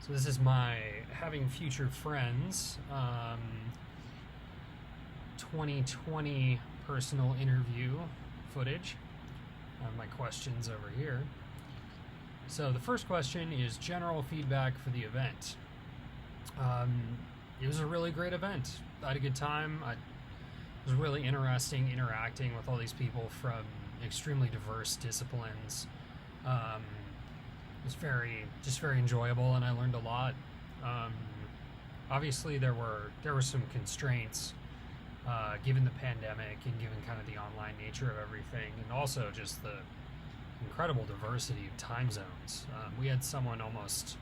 So this is my Having Future Friends 2020 personal interview footage. My questions over here. So the first question is general feedback for the event. It was a really great event. I had a good time. It was really interesting interacting with all these people from extremely diverse disciplines. It was very enjoyable, and I learned a lot. Obviously, there were some constraints given the pandemic and given kind of the online nature of everything, and also just the incredible diversity of time zones. We had someone in almost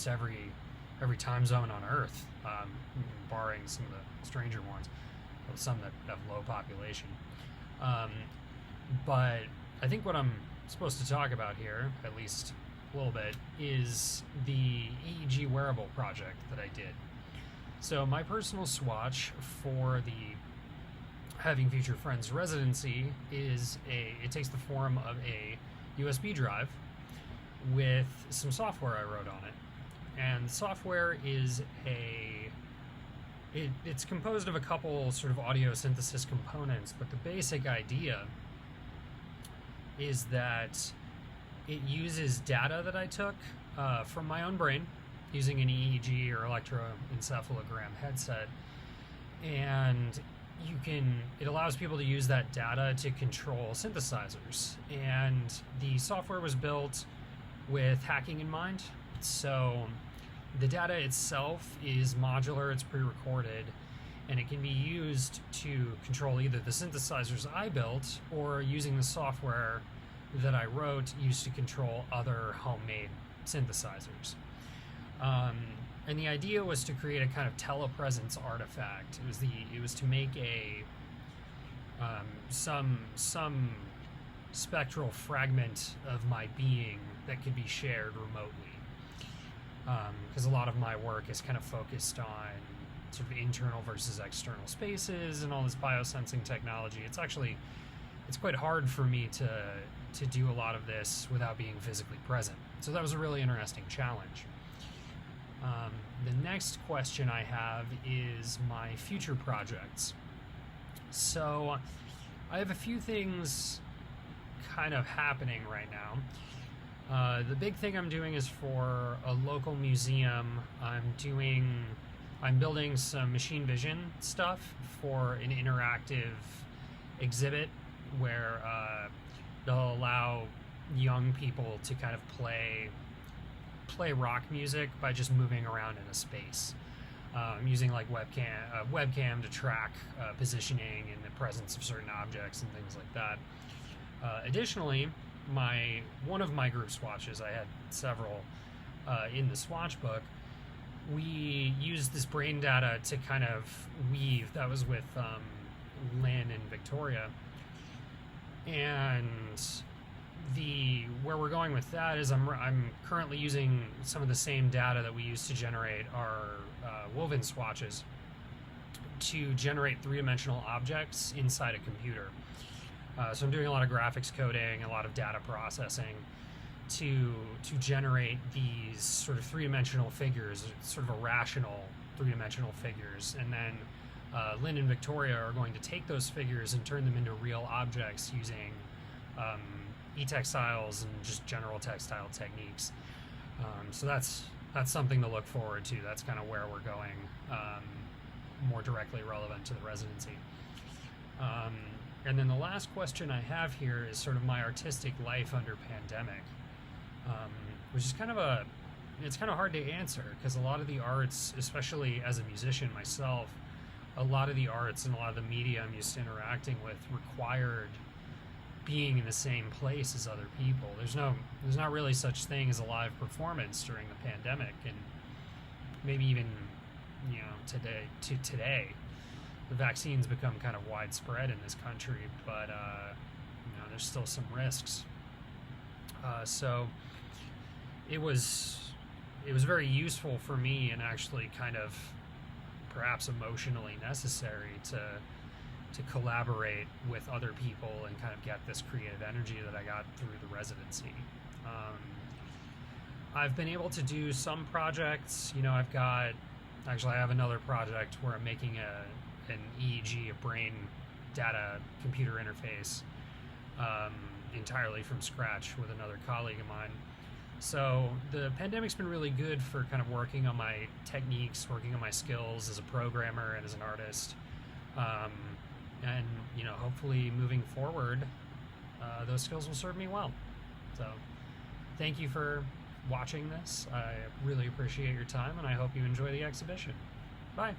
every time zone on Earth, barring some of the stranger ones, some that have low population. But I think what I'm supposed to talk about here, at least a little bit, is the EEG wearable project that I did. So my personal swatch for the Having Future Friends residency it takes the form of a USB drive with some software I wrote on it. And the software is it's composed of a couple sort of audio synthesis components, but the basic idea is that it uses data that I took from my own brain using an EEG or electroencephalogram headset, and it allows people to use that data to control synthesizers. And the software was built with hacking in mind, so the data itself is modular, it's pre-recorded, and it can be used to control either the synthesizers I built or using the software that I wrote used to control other homemade synthesizers. And the idea was to create a kind of telepresence artifact. It was to make some spectral fragment of my being that could be shared remotely. Because a lot of my work is kind of focused on sort of internal versus external spaces and all this biosensing technology. It's quite hard for me to do a lot of this without being physically present. So that was a really interesting challenge. The next question I have is my future projects. So I have a few things kind of happening right now. The big thing I'm doing is for a local museum. I'm building some machine vision stuff for an interactive exhibit where they'll allow young people to kind of play rock music by just moving around in a space. I'm using like webcam to track positioning and the presence of certain objects and things like that. Additionally, one of my group swatches, I had several in the swatch book, we used this brain data to kind of weave. That was with Lynn and Victoria. And where we're going with that is I'm currently using some of the same data that we used to generate our woven swatches to generate three-dimensional objects inside a computer. So I'm doing a lot of graphics coding, a lot of data processing to generate these sort of three-dimensional figures, sort of irrational three-dimensional figures. And then Lynn and Victoria are going to take those figures and turn them into real objects using e-textiles and just general textile techniques. So that's something to look forward to. That's kind of where we're going, more directly relevant to the residency. And then the last question I have here is sort of my artistic life under pandemic, which is it's kind of hard to answer because a lot of the arts, especially as a musician myself, a lot of the arts and a lot of the media I'm used to interacting with required being in the same place as other people. There's not really such thing as a live performance during the pandemic, and maybe even today the vaccine's become kind of widespread in this country, but there's still some risks. So it was very useful for me, and actually kind of perhaps emotionally necessary to collaborate with other people and kind of get this creative energy that I got through the residency. I've been able to do some projects. You know, I have another project where I'm making an EEG, a brain data computer interface, entirely from scratch with another colleague of mine. So the pandemic's been really good for kind of working on my techniques, working on my skills as a programmer and as an artist. And, you know, hopefully moving forward, those skills will serve me well. So thank you for watching this. I really appreciate your time, and I hope you enjoy the exhibition. Bye.